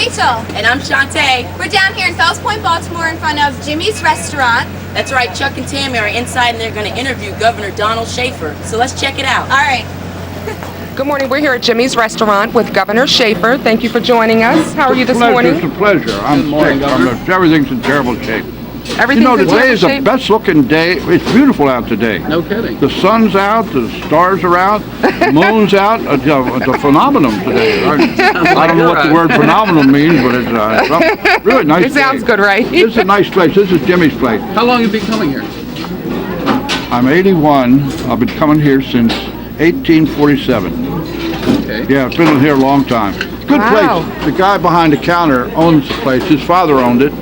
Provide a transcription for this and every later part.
Rachel. And I'm Shantae. We're down here in Fells Point, Baltimore in front of Jimmy's Restaurant. That's right, Chuck and Tammy are inside and they're going to interview Governor Donald Schaefer. So let's check it out. All right. Good morning. We're here at Jimmy's Restaurant with Governor Schaefer. Thank you for joining us. How are you this morning? It's a pleasure. I'm sick. Everything's in terrible shape. Everything's in today terrible is the shape? best looking day. It's beautiful out today. No kidding. The sun's out, the stars are out, the moon's out. It's a phenomenon today. I don't know what the word phenomenon means, but it's a really nice It sounds day. good, right? This is a nice place. This is Jimmy's place. How long have you been coming here? I'm 81. I've been coming here since 1847. Okay. Yeah, I've been here a long time. Good Wow. place. The guy behind the counter owns the place. His father owned it.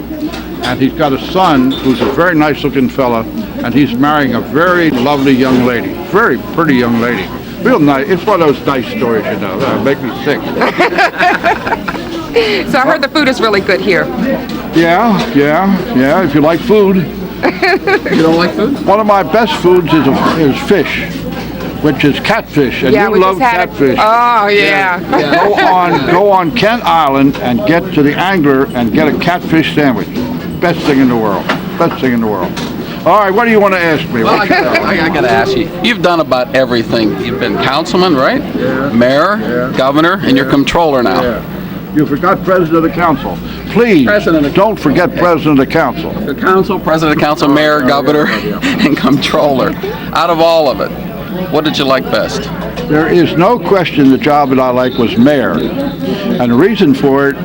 And he's got a son who's a very nice looking fella, and he's marrying a very lovely young lady. Very pretty young lady. Real nice. It's one of those nice stories, you know. That make me sick. So I heard the food is really good here. Yeah. If you like food. You don't like food? One of my best foods is fish, which is catfish. And Yeah, you we love just had catfish. Oh, yeah. Go on Kent Island and get to the angler and get a catfish sandwich. Best thing in the world. Best thing in the world. All right, what do you want to ask me? Well, I got to ask you. You've done about everything. You've been councilman, right? Yeah. Mayor, Yeah. governor, and you're comptroller now. Yeah. You forgot president of the council. Please, President of the don't forget president of the council. The council, president of council, mayor, governor, and comptroller. Out of all of it, what did you like best? There is no question the job that I like was mayor. And the reason for it,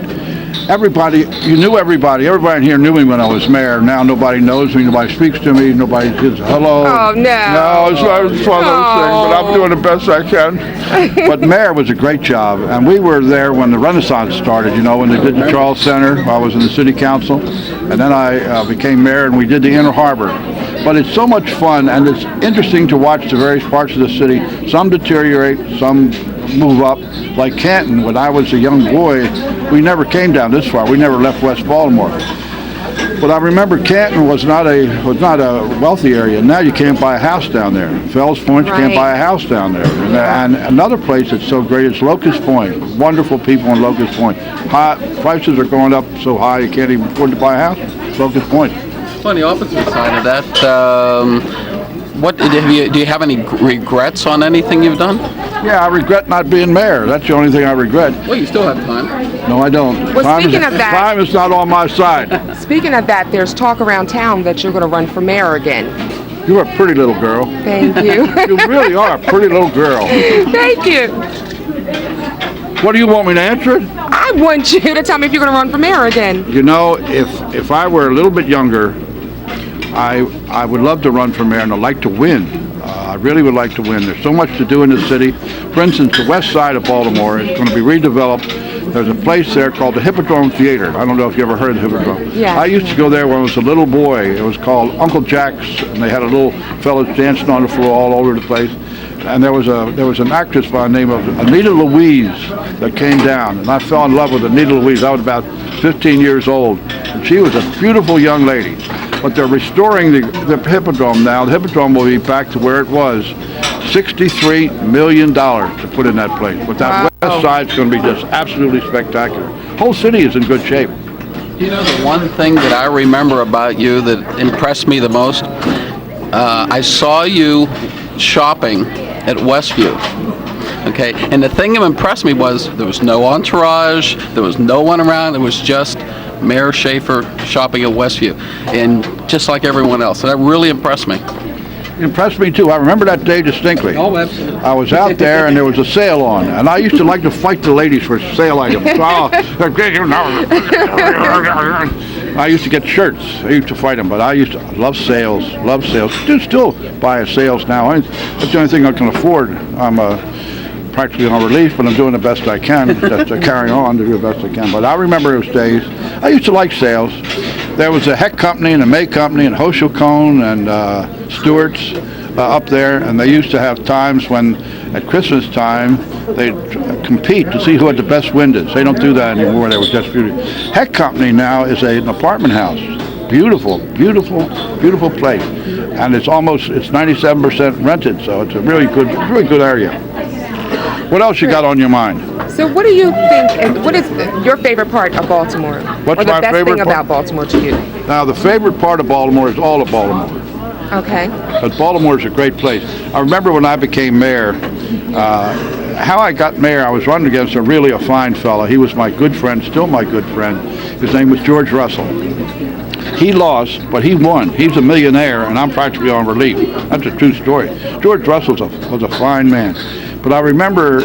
you knew everybody. Everybody in here knew me when I was mayor. Now nobody knows me, nobody speaks to me, nobody says hello. Oh, no. No, it's one of those things, but I'm doing the best I can. But mayor was a great job, and we were there when the Renaissance started, you know, when they did the Charles Center. I was in the city council, and then I became mayor, and we did the Inner Harbor. But it's so much fun, and it's interesting to watch the various parts of the city. Some deteriorate, some move up. Like Canton, when I was a young boy, we never came down this far. We never left West Baltimore. But I remember Canton was not a wealthy area. Now you can't buy a house down there. Fells Point, you can't Right. buy a house down there. And another place that's so great is Locust Point. Wonderful people in Locust Point. Prices are going up so high you can't even afford to buy a house. Locust Point. On the opposite side of that, do you have any regrets on anything you've done? Yeah, I regret not being mayor. That's the only thing I regret. Well, you still have time. No, I don't. Well, speaking of that- Time is not on my side. Speaking of that, there's talk around town that you're going to run for mayor again. You're a pretty little girl. Thank you. You really are a pretty little girl. Thank you. What do you want me to answer it? I want you to tell me if you're going to run for mayor again. You know, if I were a little bit younger, I would love to run for mayor and I'd like to win. I really would like to win. There's so much to do in the city. For instance, the west side of Baltimore is going to be redeveloped. There's a place there called the Hippodrome Theater. I don't know if you ever heard of the Hippodrome. Yeah. I used to go there when I was a little boy. It was called Uncle Jack's, and they had a little fellas dancing on the floor all over the place. And there was an actress by the name of Anita Louise that came down, and I fell in love with Anita Louise. I was about 15 years old, and she was a beautiful young lady. But they're restoring the Hippodrome now. The Hippodrome will be back to where it was. $63 million to put in that place. But that west side's going to be just absolutely spectacular. Whole city is in good shape. You know, the one thing that I remember about you that impressed me the most, I saw you shopping at Westview. Okay, and the thing that impressed me was there was no entourage, there was no one around, it was just Mayor Schaefer shopping at Westview, and just like everyone else. And that really impressed me. Impressed me too. I remember that day distinctly. Oh, absolutely. I was out there and there was a sale on, and I used to like to fight the ladies for sale items. I used to get shirts. I used to fight them, but I used to love sales. Do still buy sales now. That's the only thing I can afford. I'm practically on relief, but I'm doing the best I can just to carry on to do the best I can. But I remember those days. I used to like sales. There was a Heck Company and a May Company and Hochul Cone and Stewart's up there, and they used to have times when at Christmas time they'd compete to see who had the best windows. They don't do that anymore. They were just beautiful. Heck Company now is an apartment house. Beautiful place, and it's 97% rented, so it's a really good area. What else you got on your mind? So what do you think, and what is your favorite part of Baltimore? What's or the my best favorite thing part? about Baltimore to you? Now, the favorite part of Baltimore is all of Baltimore. Okay. But Baltimore is a great place. I remember when I became mayor, how I got mayor, I was running against a fine fellow. He was my good friend, still my good friend. His name was George Russell. He lost, but he won. He's a millionaire, and I'm practically on relief. That's a true story. George Russell was a fine man. But I remember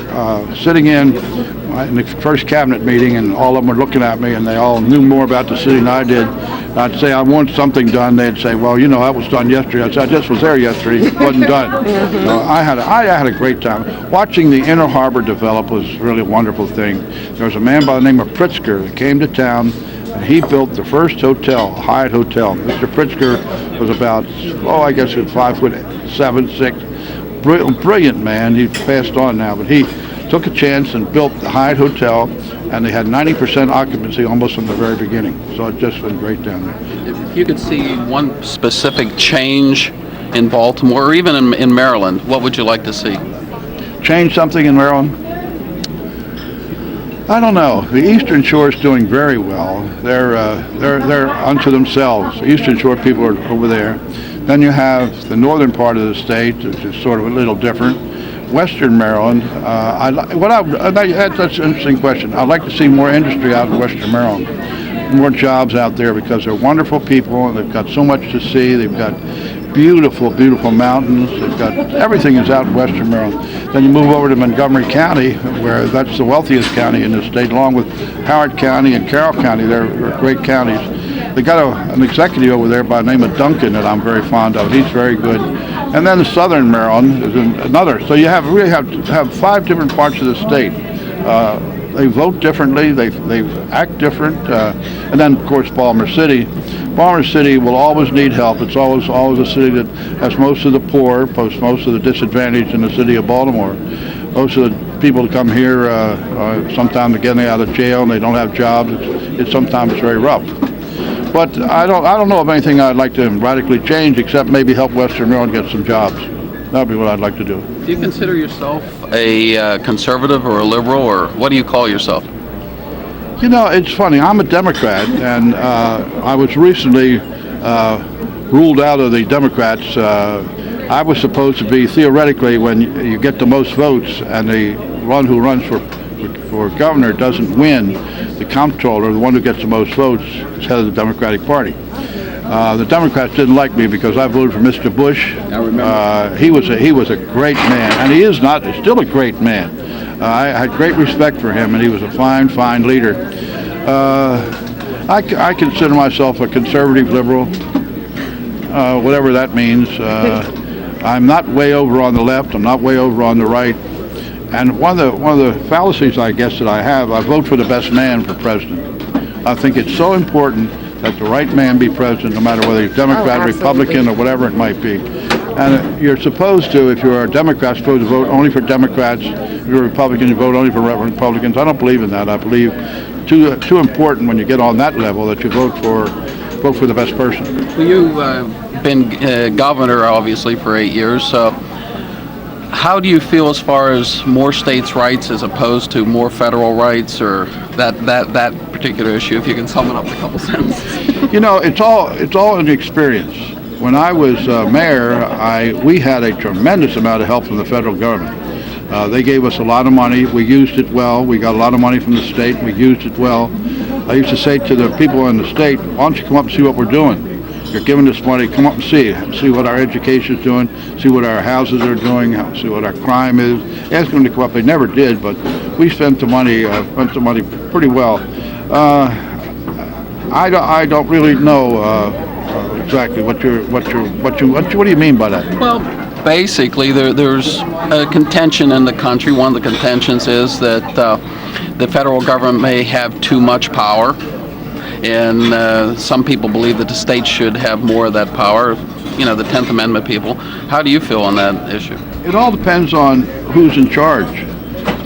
sitting in the first cabinet meeting, and all of them were looking at me, and they all knew more about the city than I did. I'd say, I want something done. They'd say, well, you know, that was done yesterday. I said, I just was there yesterday. It wasn't done. So I had a great time. Watching the Inner Harbor develop was really a wonderful thing. There was a man by the name of Pritzker that came to town, and he built the first hotel, Hyatt Hotel. Mr. Pritzker was about, I guess he was 5'7", 6". Brilliant man. He's passed on now, but he took a chance and built the Hyatt Hotel, and they had 90% occupancy almost from the very beginning. So it's just been great down there. If you could see one specific change in Baltimore, or even in Maryland, what would you like to see? Change something in Maryland? I don't know. The Eastern Shore is doing very well. They're unto themselves. The Eastern Shore people are over there. Then you have the northern part of the state, which is sort of a little different. Western Maryland, that's an interesting question. I'd like to see more industry out in Western Maryland, more jobs out there, because they're wonderful people and they've got so much to see. They've got beautiful, beautiful mountains. They've got everything is out in Western Maryland. Then you move over to Montgomery County, where that's the wealthiest county in the state, along with Howard County and Carroll County. They're great counties. They got an executive over there by the name of Duncan that I'm very fond of. He's very good. And then Southern Maryland is another. So you really have 5 different parts of the state. They vote differently. They act different. And then, of course, Baltimore City. Baltimore City will always need help. It's always a city that has most of the poor, most of the disadvantaged in the city of Baltimore. Most of the people that come here, sometimes they're getting out of jail and they don't have jobs. It's sometimes very rough. But I don't know of anything I'd like to radically change, except maybe help Western Maryland get some jobs. That'd be what I'd like to do. Do you consider yourself a conservative or a liberal, or what do you call yourself? You know, it's funny. I'm a Democrat, and I was recently ruled out of the Democrats. I was supposed to be, theoretically, when you get the most votes and the one who runs for governor doesn't win, the comptroller, the one who gets the most votes, is head of the Democratic Party. The Democrats didn't like me because I voted for Mr. Bush. I remember. He was a great man, and he is still a great man. I had great respect for him, and he was a fine, fine leader. I consider myself a conservative liberal, whatever that means. I'm not way over on the left. I'm not way over on the right. And one of the fallacies, I guess, that I have, I vote for the best man for president. I think it's so important that the right man be president, no matter whether he's Democrat, Republican, or whatever it might be. And you're supposed to, if you're a Democrat, supposed to vote only for Democrats. If you're a Republican, you vote only for Republicans. I don't believe in that. I believe too important when you get on that level that you vote for the best person. Well, you've been governor, obviously, for 8 years. So how do you feel as far as more states' rights as opposed to more federal rights, or that particular issue? If you can sum it up in a couple sentences. You know, it's all an experience. When I was mayor, we had a tremendous amount of help from the federal government. They gave us a lot of money. We used it well. We got a lot of money from the state. We used it well. I used to say to the people in the state, why don't you come up and see what we're doing? You're giving us money, come up and see what our education is doing, see what our houses are doing, see what our crime is. Ask them to come up. They never did, but we spent the money pretty well. I don't really know exactly what do you mean by that? Well, basically, there's a contention in the country. One of the contentions is that the federal government may have too much power. And some people believe that the states should have more of that power, you know, the 10th Amendment people. How do you feel on that issue? It all depends on who's in charge.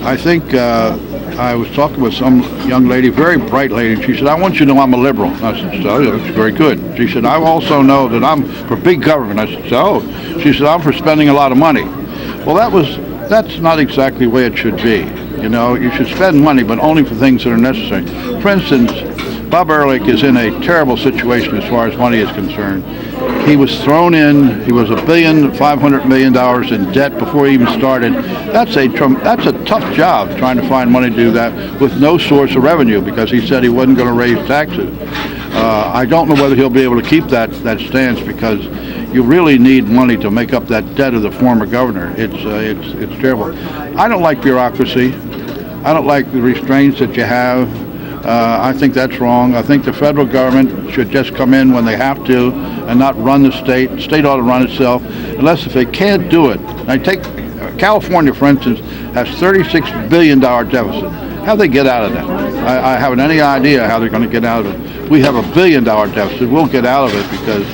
I think I was talking with some young lady, very bright lady, and she said, I want you to know I'm a liberal. And I said, so, that's very good. She said, I also know that I'm for big government. I said, so? She said, I'm for spending a lot of money. Well, that's not exactly the way it should be. You know, you should spend money, but only for things that are necessary. For instance, Bob Ehrlich is in a terrible situation as far as money is concerned. He was thrown in. He was $1.5 billion in debt before he even started. That's a tough job, trying to find money to do that with no source of revenue, because he said he wasn't going to raise taxes. I don't know whether he'll be able to keep that stance, because you really need money to make up that debt of the former governor. It's terrible. I don't like bureaucracy. I don't like the restraints that you have. I think that's wrong. I think the federal government should just come in when they have to and not run the state. The state ought to run itself, unless if they can't do it. I take California, for instance, has $36 billion deficit. How do they get out of that? I haven't any idea how they're going to get out of it. We have $1 billion deficit. We'll get out of it because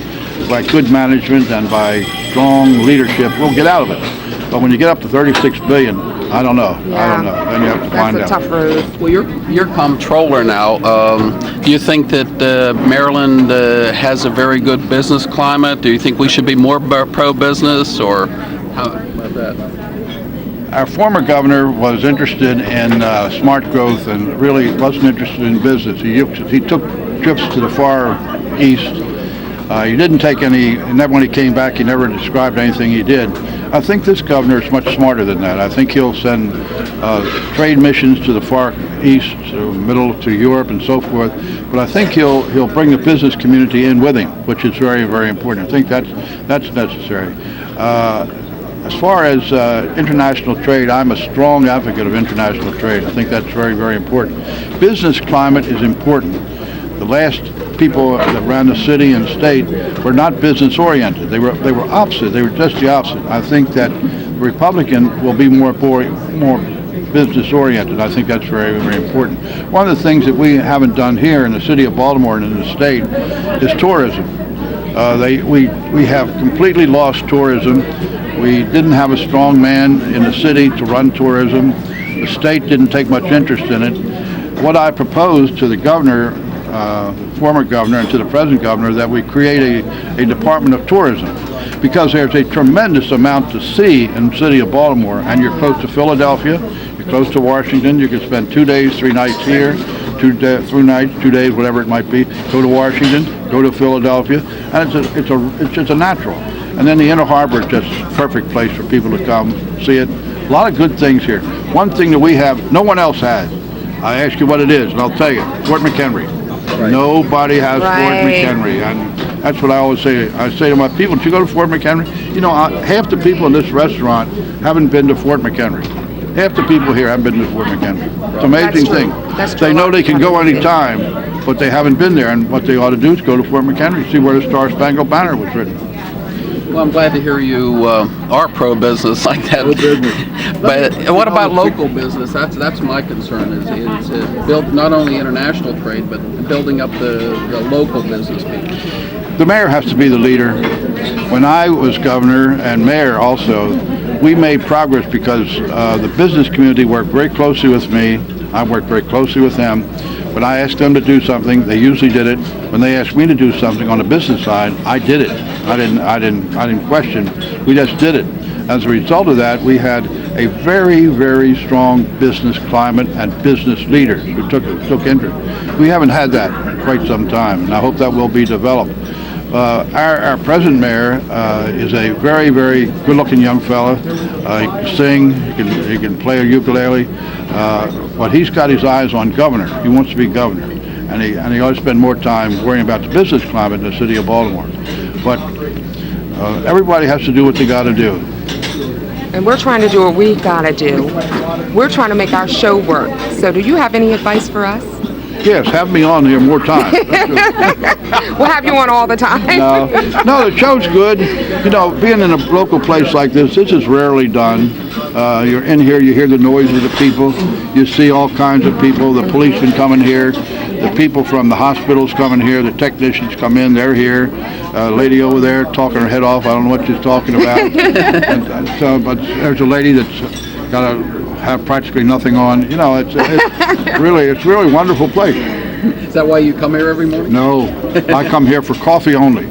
by good management and by strong leadership, we'll get out of it. But when you get up to $36 billion, I don't know. Yeah. I don't know. Then you have to find out. That's a tough road. Well, you're comptroller now. Do you think that Maryland has a very good business climate? Do you think we should be more pro-business, or how about that? Our former governor was interested in smart growth and really wasn't interested in business. He took trips to the far east. He didn't take any, and never, when he came back, he never described anything he did. I think this governor is much smarter than that. I think he'll send trade missions to the far east, to middle, to Europe, and so forth. But I think he'll bring the business community in with him, which is very, very important. I think that's necessary. As far as international trade, I'm a strong advocate of international trade. I think that's very, very important. Business climate is important. The last people that ran the city and state were not business oriented. They were opposite. They were just the opposite. I think that the Republican will be more business oriented. I think that's very, very important. One of the things that we haven't done here in the city of Baltimore and in the state is tourism. We have completely lost tourism. We didn't have a strong man in the city to run tourism. The state didn't take much interest in it. What I proposed to the governor, former governor, and to the present governor, that we create a Department of Tourism, because there's a tremendous amount to see in the city of Baltimore, and you're close to Philadelphia, you're close to Washington. You can spend 2 days, 3 nights here, 2 days, whatever it might be. Go to Washington, go to Philadelphia, and it's just a natural. And then the Inner Harbor is just a perfect place for people to come see it. A lot of good things here. One thing that we have, no one else has. I ask you what it is, and I'll tell you. Fort McHenry. Right. Nobody has Fort McHenry, and that's what I always say. I say to my people, if you go to Fort McHenry, you know, half the people in this restaurant haven't been to Fort McHenry. Half the people here haven't been to Fort McHenry. It's an amazing thing. They know they can go anytime, but they haven't been there, and what they ought to do is go to Fort McHenry, see where the Star Spangled Banner was written. Well, I'm glad to hear you are pro-business like that. But what about local business? That's my concern, is build not only international trade, but building up the local business people. The mayor has to be the leader. When I was governor and mayor also, we made progress because the business community worked very closely with me. I worked very closely with them. When I asked them to do something, they usually did it. When they asked me to do something on the business side, I did it. I didn't question. We just did it. As a result of that, we had a very, very strong business climate and business leaders who took interest. We haven't had that in quite some time, and I hope that will be developed. Our present mayor is a very, very good-looking young fella. He can sing, he can play a ukulele, but he's got his eyes on governor. He wants to be governor, and he ought to spend more time worrying about the business climate in the city of Baltimore. But everybody has to do what they got to do. And we're trying to do what we gotta do. We're trying to make our show work. So do you have any advice for us? Yes, have me on here more time. We'll have you on all the time. No, the show's good. You know, being in a local place like this is rarely done. You're in here, you hear the noise of the people. You see all kinds of people. The policemen coming here. The people from the hospitals coming here. The technicians come in, they're here. Lady over there talking her head off. I don't know what she's talking about. But there's a lady that's got to have practically nothing on. You know, it's really a wonderful place. Is that why you come here every morning? No, I come here for coffee only.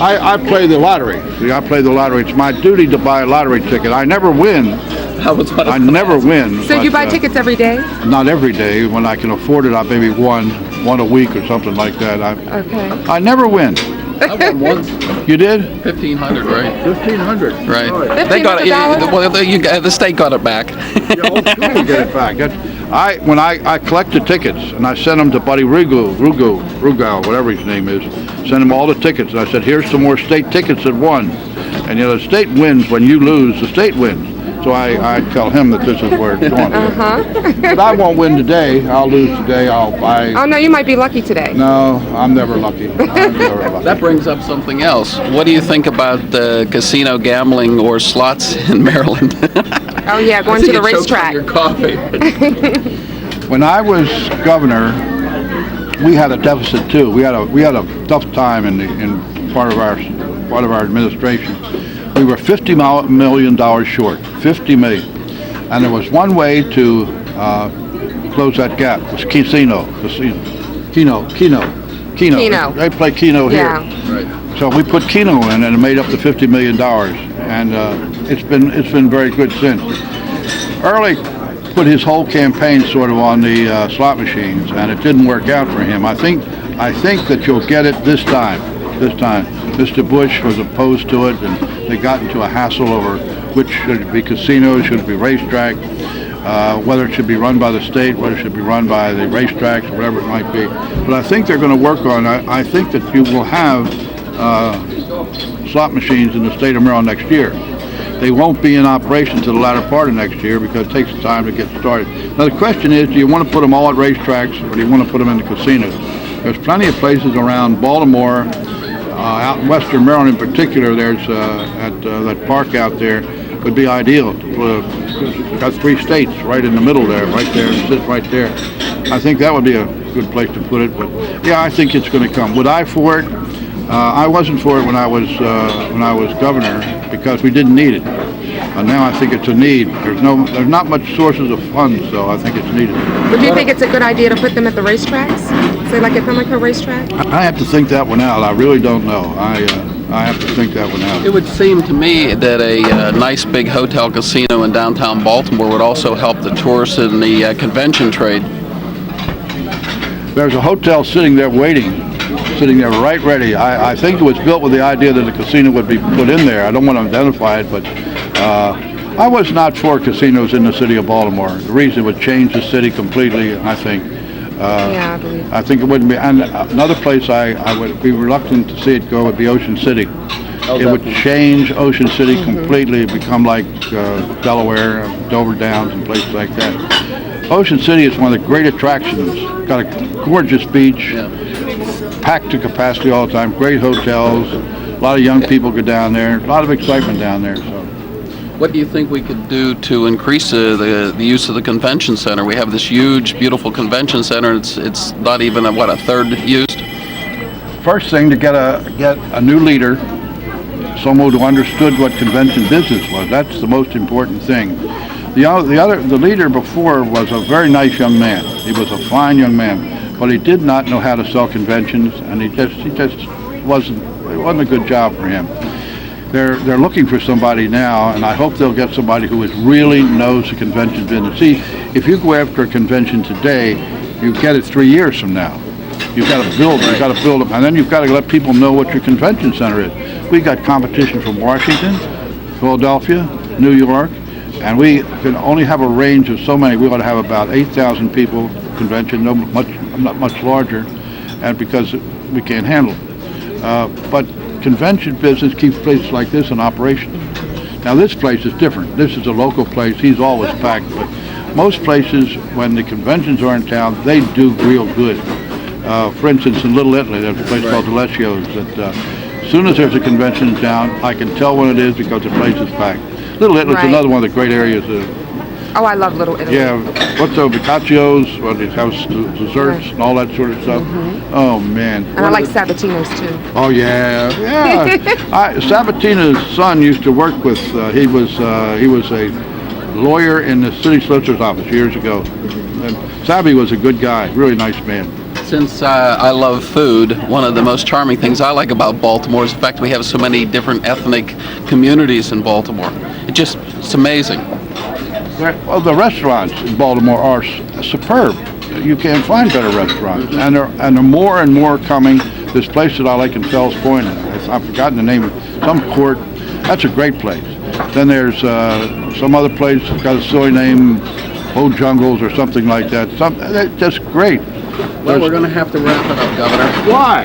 I play the lottery. See, I play the lottery. It's my duty to buy a lottery ticket. I never win. I never win. So you buy tickets every day? Not every day. When I can afford it, I maybe one a week or something like that. Okay. I never win. I won once. You did? 1,500, right? 1,500. Right. They got it. The state got it back. Yeah, oh, sure we get it back. When I collect the tickets and I send them to Buddy Rugal, whatever his name is, send him all the tickets. And I said, here's some more state tickets that won. And you know, the state wins when you lose. The state wins. So I tell him that this is where it's going. But I won't win today. I'll lose today. I'll buy. Oh no, you might be lucky today. No, I'm never lucky. I'm never lucky. That brings up something else. What do you think about casino gambling or slots in Maryland? Oh yeah, going to the racetrack. Your coffee. When I was governor, we had a deficit too. We had a tough time in part of our administration. We were $50 million short, $50 million. And there was one way to close that gap, was Keno. They play Keno here. Yeah. Right. So we put Keno in and it made up the $50 million. And it's been very good since. Early put his whole campaign sort of on the slot machines, and it didn't work out for him. I think that you'll get it this time. Mr. Bush was opposed to it, and they got into a hassle over which should it be casinos, should it be racetrack, whether it should be run by the state, whether it should be run by the racetracks, whatever it might be. But I think they're going to work on it. I think that you will have slot machines in the state of Maryland next year. They won't be in operation until the latter part of next year because it takes time to get started. Now the question is, do you want to put them all at racetracks or do you want to put them in the casinos? There's plenty of places around Baltimore, out in western Maryland in particular. There's that park out there would be ideal. It's got 3 states right in the middle there, it sits right there. I think that would be a good place to put it. But yeah, I think it's going to come. Would I for it? I wasn't for it when I was governor because we didn't need it. Now I think it's a need. There's not much sources of funds, so I think it's needed. Would you think it's a good idea to put them at the racetracks? Say like at Pimlico racetrack? I have to think that one out. I really don't know. I have to think that one out. It would seem to me that a nice big hotel casino in downtown Baltimore would also help the tourists in the convention trade. There's a hotel sitting there right ready. I think it was built with the idea that a casino would be put in there. I don't want to identify it, but I was not for casinos in the city of Baltimore. The reason it would change the city completely, I think. Yeah, I believe. I think it wouldn't be. And another place I would be reluctant to see it go would be Ocean City. It would change Ocean City completely, become like Delaware, Dover Downs, and places like that. Ocean City is one of the great attractions. Got a gorgeous beach, packed to capacity all the time, great hotels. A lot of young people go down there. A lot of excitement down there. So. What do you think we could do to increase the use of the convention center? We have this huge, beautiful convention center. It's not even a third used. First thing, to get a new leader, someone who understood what convention business was. That's the most important thing. The leader before was a very nice young man. He was a fine young man, but he did not know how to sell conventions, and he just wasn't a good job for him. They're looking for somebody now, and I hope they'll get somebody who really knows the convention business. See, if you go after a convention today, you get it 3 years from now. You've got to build them, and then you've got to let people know what your convention center is. We got competition from Washington, Philadelphia, New York, and we can only have a range of so many. We ought to have about 8,000 people convention, not much larger, and because we can't handle it. But convention business keeps places like this in operation. Now this place is different. This is a local place. He's always packed, but most places, when the conventions are in town, they do real good. For instance, in Little Italy, there's a place called Delezio's that as soon as there's a convention in town, I can tell when it is because the place is packed. Little Italy's another one of the great areas. Oh, I love Little Italy. Yeah, what's the Boccaccios, it has desserts and all that sort of stuff. Oh, man. And I like Sabatino's, too. Oh, yeah. Sabatino's son used to work with, he was a lawyer in the city solicitor's office years ago. And Sabi was a good guy, really nice man. since I love food, one of the most charming things I like about Baltimore is the fact we have so many different ethnic communities in Baltimore. It's amazing. Well, the restaurants in Baltimore are superb. You can't find better restaurants, and there more and more coming. This place that I like in Fells Point, I've forgotten the name of some court. That's a great place. Then there's some other place that's got a silly name, Jungles or something like that. That's great. Well, we're going to have to wrap it up, Governor. Why?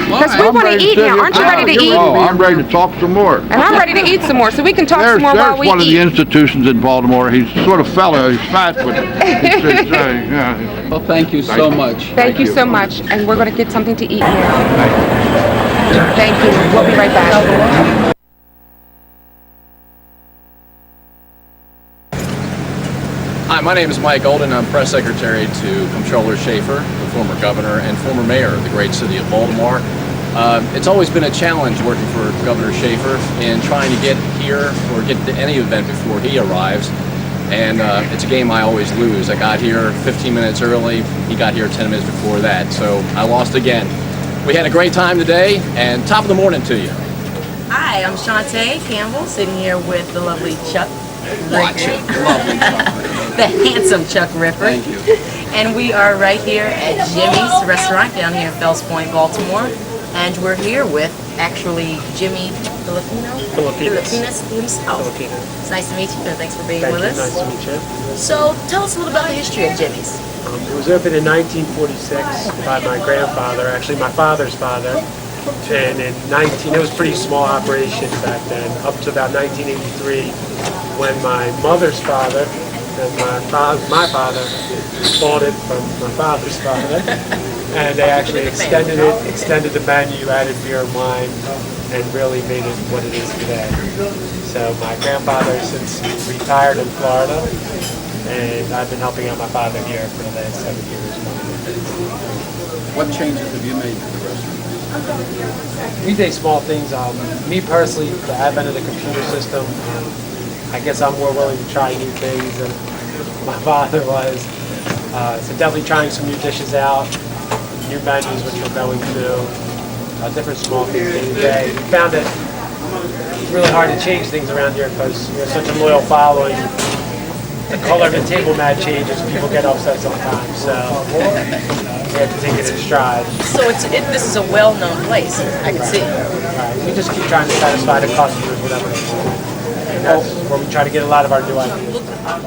Because we want to eat now. Aren't you ready to eat? Oh, I'm ready to talk some more. And I'm ready to eat some more, so we can talk some more while we There's one of the eat. institutions in Baltimore. He's sort of fellow. He's fat, but yeah. Well, thank you so much. Thank you so much, and we're going to get something to eat now. Thank you. We'll be right back. Hi, my name is Mike Golden. I'm press secretary to Comptroller Schaefer, the former governor and former mayor of the great city of Baltimore. It's always been a challenge working for Governor Schaefer in trying to get here or get to any event before he arrives. And it's a game I always lose. I got here 15 minutes early. He got here 10 minutes before that. So I lost again. We had a great time today, and top of the morning to you. Hi, I'm Shantae Campbell, sitting here with the lovely Chuck. Watch it. Lovely. The handsome Chuck Ripper. Thank you. And we are right here at Jimmy's restaurant down here in Fells Point, Baltimore. And we're here with actually Jimmy Filipinas himself. It's nice to meet you, and thanks for being with us. Nice to meet you. So tell us a little about the history of Jimmy's. It was opened in 1946 by my grandfather, actually my father's father. And in it was a pretty small operation back then, up to about 1983, when my mother's father and my father bought it from my father's father, and they actually extended the menu, added beer and wine, and really made it what it is today. So my grandfather has since retired in Florida, and I've been helping out my father here for the last 7 years. What changes have you made to the restaurant? We do small things. Me personally, the advent of the computer system, I guess I'm more willing to try new things than my father was. So definitely trying some new dishes out, new menus which we're going to, different small things day to day. We found it really hard to change things around here because we have such a loyal following. The color of the table mat changes, people get upset sometimes, so we have to take it in stride. So this is a well-known place, I can see. Right. We just keep trying to satisfy the customers, whatever they want. And that's where we try to get a lot of our new ideas.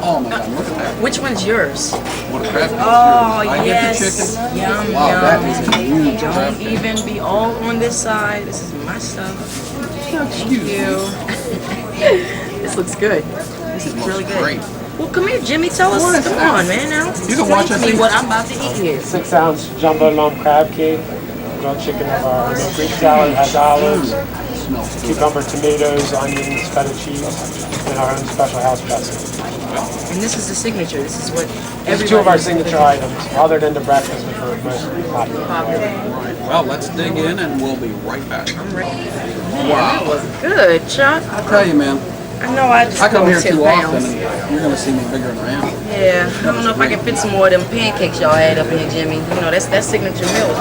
Oh my God, look at that. Which one's yours? What a crab piece. Oh, I yes. get the chicken. Yum, Wow, yum. that is a huge crab Don't piece. even be all on this side. This is my stuff. Thank you. This looks good. This is really good. Great. Well, come here, Jimmy. Tell us. Come on, man. Now, You can watch explain us to me eat. what I'm about to eat here. 6-ounce jumbo lump crab cake, grilled chicken of our Greek salad, has olives, cucumber, tomatoes, onions, feta cheese, and our own special house dressing. And this is the signature. This is what These are two of our signature items, other than the breakfast, which are most popular. Well, let's dig in and we'll be right back. I'm ready. Wow. That was good, Chuck. I'll tell you, man. I know I just I come here 10 too pounds. often and you're going to see me bigger than I am. Yeah, I don't know if I can fit some more of them pancakes y'all had up in here, Jimmy. You know, that signature meal was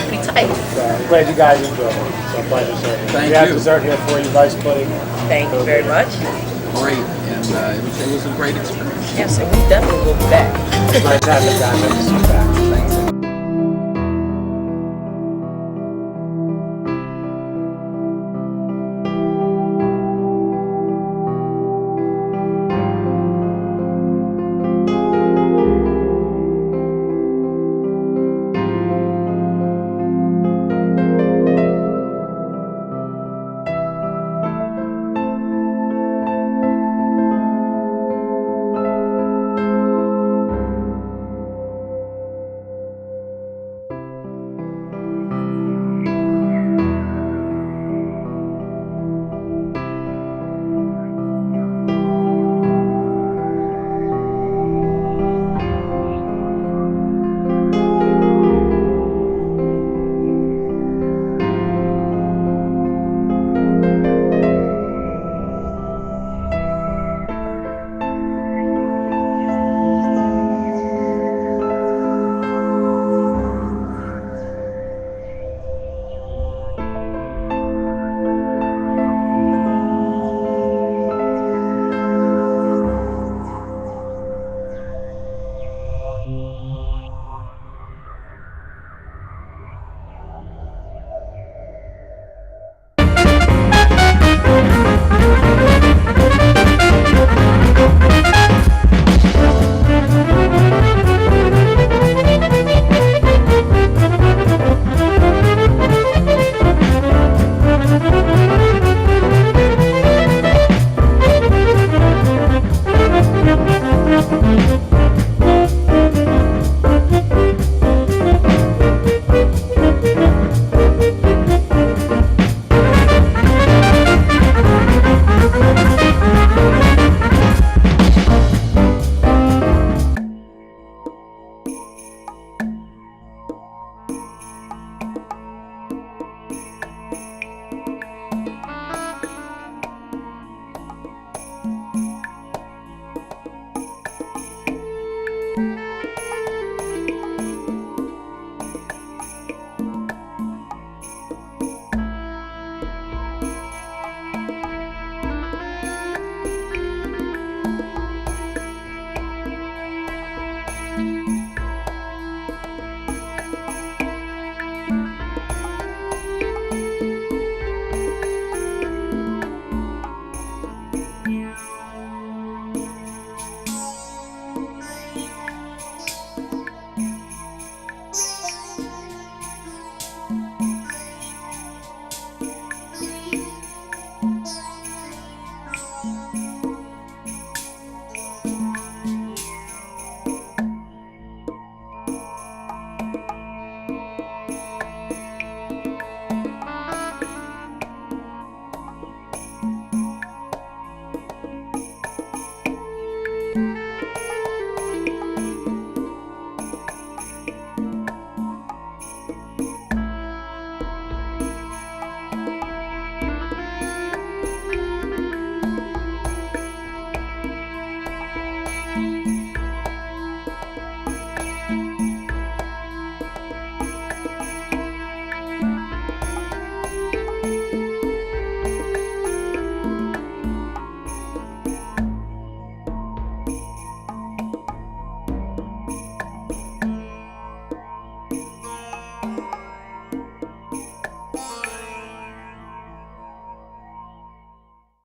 pretty tight. I'm glad you guys enjoyed it. So I'm glad dessert. Thank We have you. dessert here for you, rice pudding. Thank you very much. Great. And it was a great experience. Yes, and we definitely will be back. Nice having you guys. Nice to see you back.